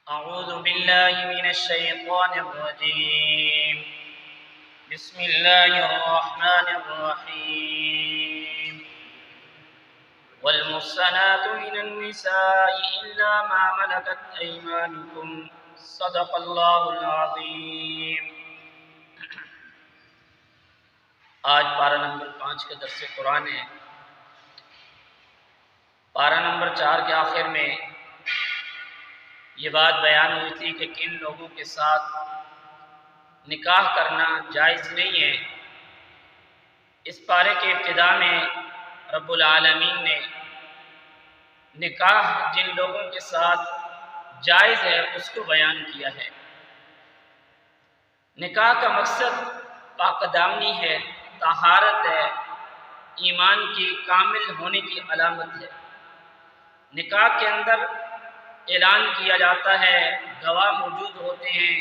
أعوذ بالله من الشيطان الرجيم. بسم الله الرحمن الرحيم. والمحصنات من النساء إلا ما ملكت أيمانكم صدق الله العظيم. آج پارہ نمبر 5 کا درس قرآن ہے. پارہ نمبر 4 کے آخر میں یہ بات بیان ہوئی تھی کہ کن لوگوں کے ساتھ نکاح کرنا جائز نہیں ہے. اس پارے کے ابتدا میں رب العالمین نے نکاح جن لوگوں کے ساتھ جائز ہے اس کو بیان کیا ہے. نکاح کا مقصد پاک دامنی ہے، طہارت ہے، ایمان کی کامل ہونے کی علامت ہے. نکاح کے اندر اعلان کیا جاتا ہے، گواہ موجود ہوتے ہیں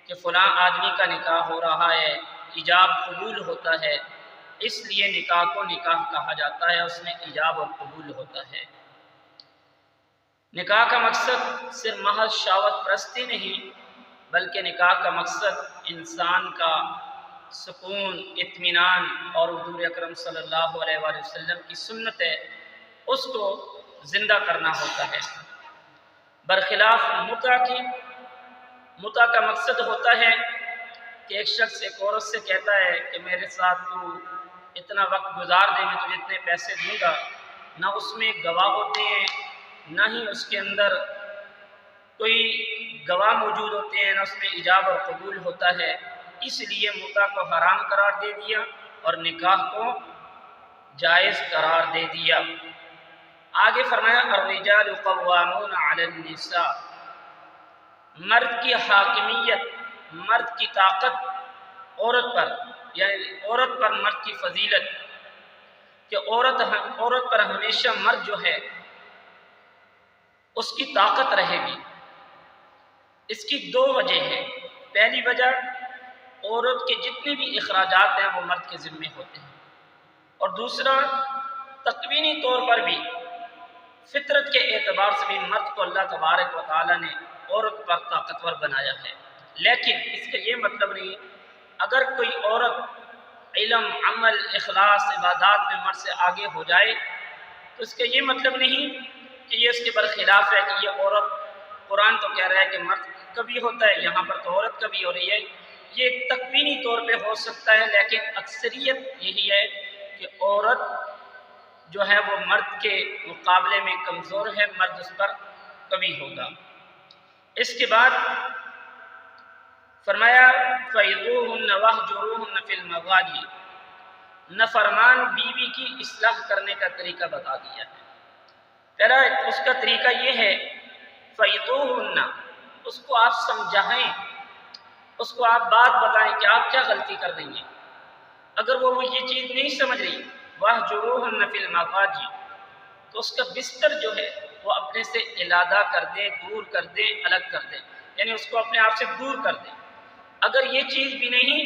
کہ فلاں آدمی کا نکاح ہو رہا ہے، ایجاب قبول ہوتا ہے، اس لیے نکاح کو نکاح کہا جاتا ہے، اس میں ایجاب اور قبول ہوتا ہے. نکاح کا مقصد صرف محض شہوت پرستی نہیں بلکہ نکاح کا مقصد انسان کا سکون، اطمینان اور حضور اکرم صلی اللہ علیہ وآلہ وسلم کی سنت ہے اس کو زندہ کرنا ہوتا ہے. برخلاف متع کا مقصد ہوتا ہے کہ ایک شخص ایک عورت سے کہتا ہے کہ میرے ساتھ تو اتنا وقت گزار دے، میں تجھے اتنے پیسے دوں گا. نہ اس میں گواہ ہوتے ہیں، نہ ہی اس کے اندر کوئی گواہ موجود ہوتے ہیں، نہ اس میں ایجاب اور قبول ہوتا ہے. اس لیے متع کو حرام قرار دے دیا اور نکاح کو جائز قرار دے دیا. آگے فرمایا الرجال قوامون علی النساء، مرد کی حاکمیت، مرد کی طاقت عورت پر، یعنی عورت پر مرد کی فضیلت کہ عورت پر ہمیشہ مرد جو ہے اس کی طاقت رہے گی. اس کی دو وجہ ہیں. پہلی وجہ عورت کے جتنے بھی اخراجات ہیں وہ مرد کے ذمے ہوتے ہیں، اور دوسرا تکوینی طور پر بھی فطرت کے اعتبار سے بھی مرد کو اللہ تبارک و تعالی نے عورت پر طاقتور بنایا ہے. لیکن اس کا یہ مطلب نہیں اگر کوئی عورت علم، عمل، اخلاص، عبادات میں مرد سے آگے ہو جائے تو اس کا یہ مطلب نہیں کہ یہ اس کے برخلاف ہے کہ یہ عورت، قرآن تو کہہ رہا ہے کہ مرد کا بھی ہوتا ہے، یہاں پر تو عورت کا بھی ہو رہی ہے. یہ تکوینی طور پہ ہو سکتا ہے، لیکن اکثریت یہی ہے کہ عورت جو ہے وہ مرد کے مقابلے میں کمزور ہے، مرد اس پر کبھی ہوگا. اس کے بعد فرمایا فَإِذُوهُنَّ وَاهْجُرُوهُنَّ فِي الْمَضَاجِعِ، نافرمان بیوی کی اصلاح کرنے کا طریقہ بتا دیا ہے. پہلا اس کا طریقہ یہ ہے فَإِذُوهُنَّ، اس کو آپ سمجھائیں، اس کو آپ بات بتائیں کہ آپ کیا غلطی کر رہی ہیں. اگر وہ یہ چیز نہیں سمجھ رہی وَاهْجُرُوهُنَّ فِي الْمَضَاجِعِ، تو اس کا بستر جو ہے وہ اپنے سے علیحدہ کر دیں، دور کر دیں، الگ کر دیں، یعنی اس کو اپنے آپ سے دور کر دیں. اگر یہ چیز بھی نہیں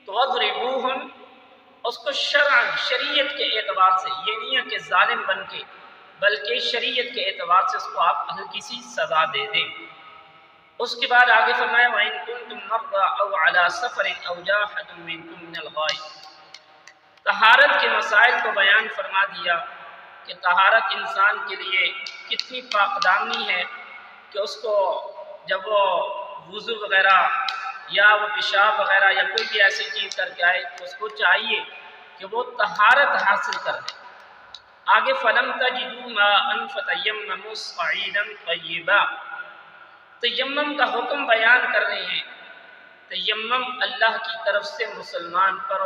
تو وَاضْرِبُوهُنَّ، اس کو شرعاً، شریعت کے اعتبار سے، یہ نہیں ہے کہ ظالم بن کے، بلکہ شریعت کے اعتبار سے اس کو آپ ہلکی سی سزا دے دیں. اس کے بعد آگے فرمایا وَإِن كُنتُم مَرْضَىٰ أَوْ عَلَىٰ سَفَرٍ أَوْ جَاءَ أَحَدٌ مِّنكُم مِّنَ الْغَائِطِ، طہارت کے مسائل کو بیان فرما دیا کہ طہارت انسان کے لیے کتنی پاک دامنی ہے کہ اس کو جب وہ وضو وغیرہ یا وہ پیشاب وغیرہ یا کوئی بھی ایسی چیز کر کے آئے تو اس کو چاہیے کہ وہ طہارت حاصل کر لے. آگے فَلَمْ تَجِدُوا مَاءً فَتَيَمَّمُوا صَعِيدًا طَيِّبًا، تیمم کا حکم بیان کر رہے ہیں. تیمم اللہ کی طرف سے مسلمان پر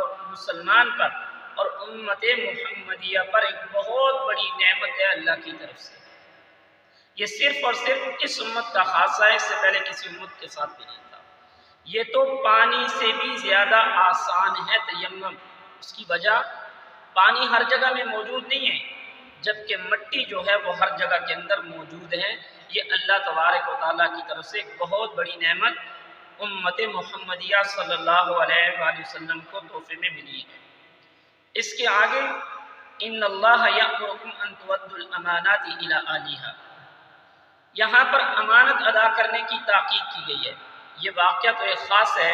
اور امت محمدیہ پر ایک بہت بڑی نعمت ہے اللہ کی طرف سے. یہ صرف اور صرف اس امت کا خاصہ ہے، اس سے پہلے کسی امت کے ساتھ بھی نہیں تھا. یہ تو پانی سے بھی زیادہ آسان ہے تیمم. اس کی وجہ پانی ہر جگہ میں موجود نہیں ہے، جبکہ مٹی جو ہے وہ ہر جگہ کے اندر موجود ہے. یہ اللہ تبارک و تعالیٰ کی طرف سے ایک بہت بڑی نعمت امت محمدیہ صلی اللہ علیہ وآلہ وسلم کو تحفے میں ملی ہے. اس کے آگے ان اللہ یأمرکم ان تؤدوا الامانات الی اہلھا، یہاں پر امانت ادا کرنے کی تاکید کی گئی ہے۔ یہ واقعہ تو ایک خاص ہے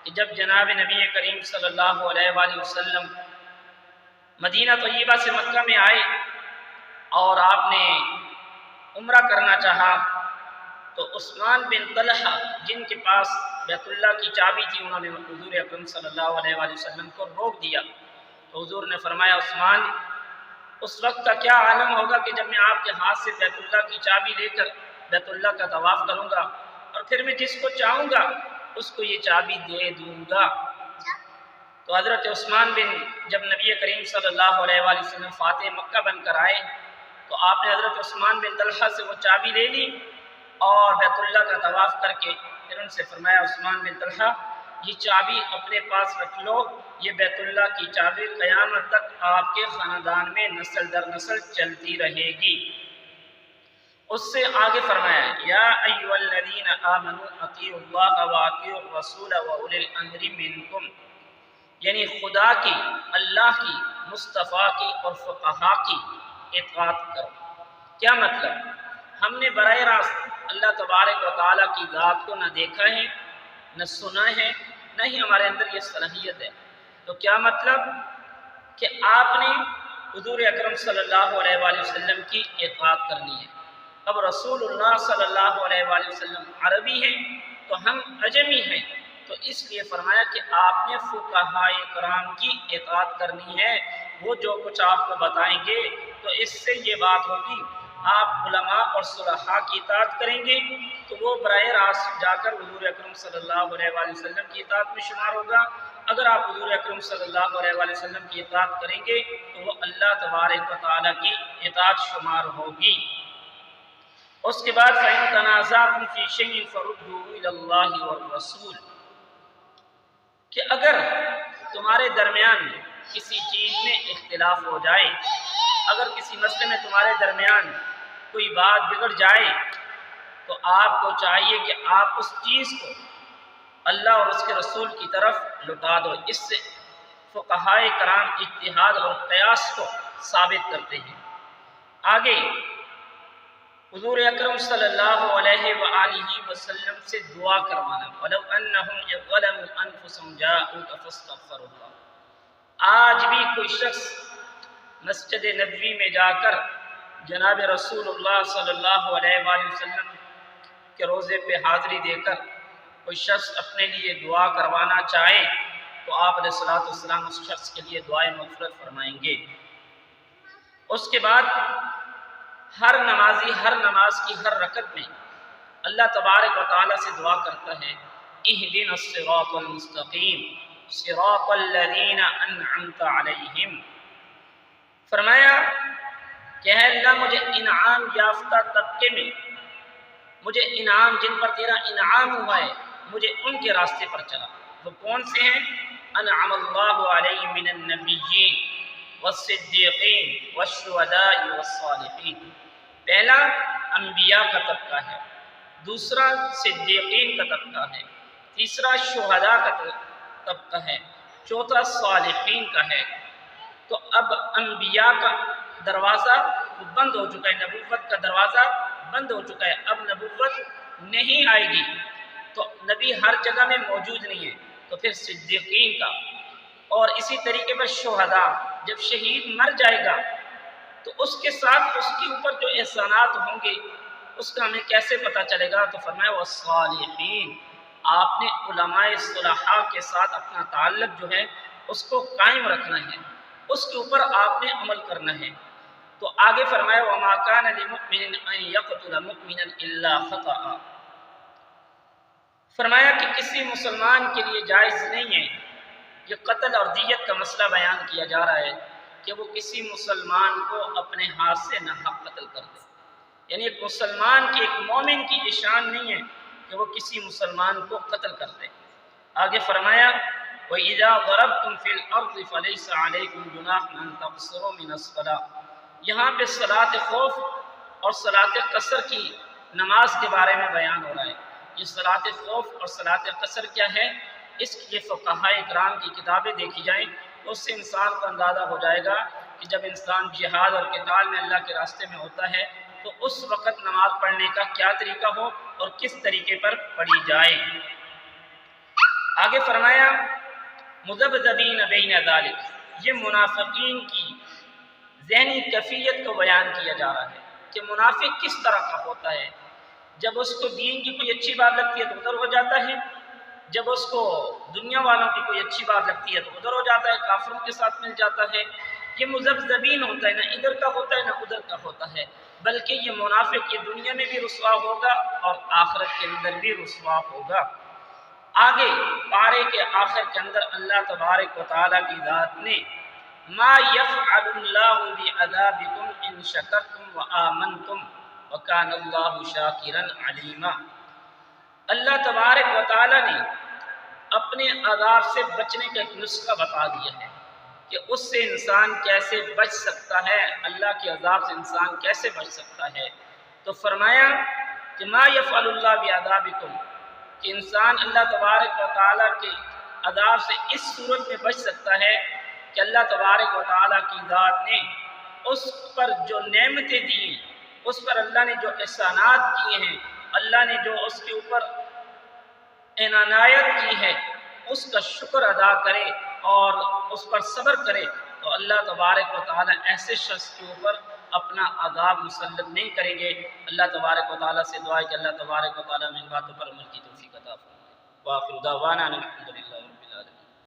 کہ جب جناب نبی کریم صلی اللہ علیہ وآلہ وسلم مدینہ طیبہ سے مکہ میں آئے اور آپ نے عمرہ کرنا چاہا تو عثمان بن طلحہ جن کے پاس بیت اللہ کی چابی تھی، انہوں نے حضور اکرم صلی اللہ علیہ وآلہ وسلم کو روک دیا۔ تو حضور نے فرمایا عثمان، اس وقت کا کیا عالم ہوگا کہ جب میں آپ کے ہاتھ سے بیت اللہ کی چابی لے کر بیت اللہ کا طواف کروں گا اور پھر میں جس کو چاہوں گا اس کو یہ چابی دے دوں گا۔ تو حضرت عثمان بن جب نبی کریم صلی اللہ علیہ وآلہ وسلم فاتح مکہ بن کر آئے تو آپ نے حضرت عثمان بن طلحہ سے وہ چابی لے لی اور بیت اللہ کا طواف کر کے پھر ان سے فرمایا عثمان بن طلحہ یہ چابی اپنے پاس رکھ لو، یہ بیت اللہ کی چابی قیامت تک آپ کے خاندان میں نسل در نسل چلتی رہے گی۔ اس سے آگے فرمایا یا ایھا الذین آمنوا اطیعوا اللہ واطیعوا الرسول واولی الامر منکم، یعنی خدا کی، اللہ کی، مصطفیٰ کی اور فقہا کی اطاعت کرو۔ کیا مطلب؟ ہم نے براہ راست اللہ تبارک و تعالیٰ کی ذات کو نہ دیکھا ہے، نہ سنا ہے، نہ ہی ہمارے اندر یہ صلاحیت ہے۔ تو کیا مطلب کہ آپ نے حضور اکرم صلی اللہ علیہ وآلہ وسلم کی اطاعت کرنی ہے۔ اب رسول اللہ صلی اللہ علیہ وآلہ وسلم عربی ہیں تو ہم عجمی ہیں، تو اس لیے فرمایا کہ آپ نے فقہائے کرام کی اطاعت کرنی ہے۔ وہ جو کچھ آپ کو بتائیں گے تو اس سے یہ بات ہوگی، آپ علماء اور صلحاء کی اطاعت کریں گے تو وہ براہ راست جا کر حضور اکرم صلی اللہ علیہ وآلہ وسلم کی اطاعت میں شمار ہوگا۔ اگر آپ حضور اکرم صلی اللہ علیہ وآلہ وسلم کی اطاعت کریں گے تو وہ اللہ تبارک و تعالیٰ کی اطاعت شمار ہوگی۔ اس کے بعد فَإِن تَنَازَعْتُمْ فِي شَيْءٍ فَرُدُّوهُ إِلَى اللَّهِ وَالرَّسُولِ، کہ اگر تمہارے درمیان کسی چیز میں اختلاف ہو جائے، اگر کسی مسئلے میں تمہارے درمیان کوئی بات بگڑ جائے تو آپ کو چاہیے کہ آپ اس چیز کو اللہ اور اس کے رسول کی طرف لوٹا دو۔ اس سے فقہائے کرام اجتہاد اور قیاس کو ثابت کرتے ہیں۔ آگے حضور اکرم صلی اللہ علیہ وآلہ وسلم سے دعا کروانا، وَلَوْ أَنَّهُمْ إِذْ ظَلَمُوا أَنفُسَهُمْ جَاءُوكَ فَاسْتَغْفَرُوا اللَّهَ، آج بھی کوئی شخص مسجد نبوی میں جا کر جناب رسول اللہ صلی اللہ علیہ وآلہ وسلم کے روضے پہ حاضری دے کر کوئی شخص اپنے لیے دعا کروانا چاہے تو آپ علیہ الصلوۃ والسلام اس شخص کے لیے دعائے مغفرت فرمائیں گے۔ اس کے بعد ہر نمازی ہر نماز کی ہر رکعت میں اللہ تبارک و تعالیٰ سے دعا کرتا ہے اہدنا الصراط المستقیم صراط الذین انعمت علیہم، فرمایا کہ اے اللہ مجھے انعام یافتہ طبقے میں، مجھے انعام جن پر تیرا انعام ہوا ہے مجھے ان کے راستے پر چلا۔ وہ کون سے ہیں؟ انعم اللہ علیہم من النبیین والصدیقین والشہداء والصالحین۔ پہلا انبیاء کا طبقہ ہے، دوسرا صدیقین کا طبقہ ہے، تیسرا شہداء کا طبقہ ہے، چوتھا صالحین کا ہے۔ تو اب انبیاء کا دروازہ بند ہو چکا ہے، نبوت کا دروازہ بند ہو چکا ہے، اب نبوت نہیں آئے گی، تو نبی ہر جگہ میں موجود نہیں ہے، تو پھر صدیقین کا، اور اسی طریقے پر شہداء، جب شہید مر جائے گا تو اس کے ساتھ اس کے اوپر جو احسانات ہوں گے اس کا ہمیں کیسے پتہ چلے گا؟ تو فرمایا والصالحین، آپ نے علماء صلحاء کے ساتھ اپنا تعلق جو ہے اس کو قائم رکھنا ہے، اس کے اوپر آپ نے عمل کرنا ہے۔ تو آگے فرمایا وَمَا كَانَ لِمُؤْمِنٍ أَن يَقْتُلَ مُؤْمِنًا إِلَّا خَطَأً، فرمایا کہ کسی مسلمان کے لیے جائز نہیں ہے، یہ قتل اور دیت کا مسئلہ بیان کیا جا رہا ہے کہ وہ کسی مسلمان کو اپنے ہاتھ سے ناحق قتل کر دے، یعنی ایک مسلمان کی، ایک مومن کی یہ شان نہیں ہے کہ وہ کسی مسلمان کو قتل کر دے۔ آگے فرمایا وَإِذَا ضَرَبْتُمْ فِي الْأَرْضِ فَلَيْسَ عَلَيْكُمْ جُنَاحٌ أَن تَقْصُرُوا مِنَ الصَّلَاةِ، یہاں پہ صلاۃ خوف اور صلاۃ قصر کی نماز کے بارے میں بیان ہو رہا ہے۔ یہ صلاۃ خوف اور صلاۃ قصر کیا ہے، اس کی فقہائے کرام کی کتابیں دیکھی جائیں تو اس سے انسان کو اندازہ ہو جائے گا کہ جب انسان جہاد اور قتال میں اللہ کے راستے میں ہوتا ہے تو اس وقت نماز پڑھنے کا کیا طریقہ ہو اور کس طریقے پر پڑھی جائے۔ آگے فرمایا مذبذبین بین ذالک، یہ منافقین کی ذہنی کیفیت کو بیان کیا جا رہا ہے کہ منافق کس طرح کا ہوتا ہے۔ جب اس کو دین کی کوئی اچھی بات لگتی ہے تو ادھر ہو جاتا ہے، جب اس کو دنیا والوں کی کوئی اچھی بات لگتی ہے تو ادھر ہو جاتا ہے، کافروں کے ساتھ مل جاتا ہے۔ یہ مذبذبین ہوتا ہے، نہ ادھر کا ہوتا ہے نہ ادھر کا ہوتا ہے، بلکہ یہ منافق یہ دنیا میں بھی رسوا ہوگا اور آخرت کے اندر بھی رسوا ہوگا۔ آگے پارے کے آخر کے اندر اللہ تبارک و تعالیٰ کی ذات نے ما یفعل اللہ بعذابکم ان شکرتم وآمنتم وکان اللہ شاکرا علیما، اللہ تبارک و تعالیٰ نے اپنے عذاب سے بچنے کا ایک نسخہ بتا دیا ہے کہ اس سے انسان کیسے بچ سکتا ہے، اللہ کے عذاب سے انسان کیسے بچ سکتا ہے۔ تو فرمایا کہ ما یفعل اللہ بعذابکم، کہ انسان اللہ تبارک و تعالیٰ کے عذاب سے اس صورت میں بچ سکتا ہے کہ اللہ تبارک و تعالیٰ کی ذات نے اس پر جو نعمتیں دیں، اس پر اللہ نے جو احسانات کیے ہیں، اللہ نے جو اس کے اوپر عنایت کی ہے، اس کا شکر ادا کرے اور اس پر صبر کرے، تو اللہ تبارک و تعالیٰ ایسے شخص کے اوپر اپنا عذاب مسلط نہیں کریں گے۔ اللہ تبارک و تعالیٰ سے دعا ہے کہ اللہ تبارک و تعالیٰ میں ان باتوں پر عمل کی توفیق عطا فرمائے۔ وآخر دعوانا الحمدللہ۔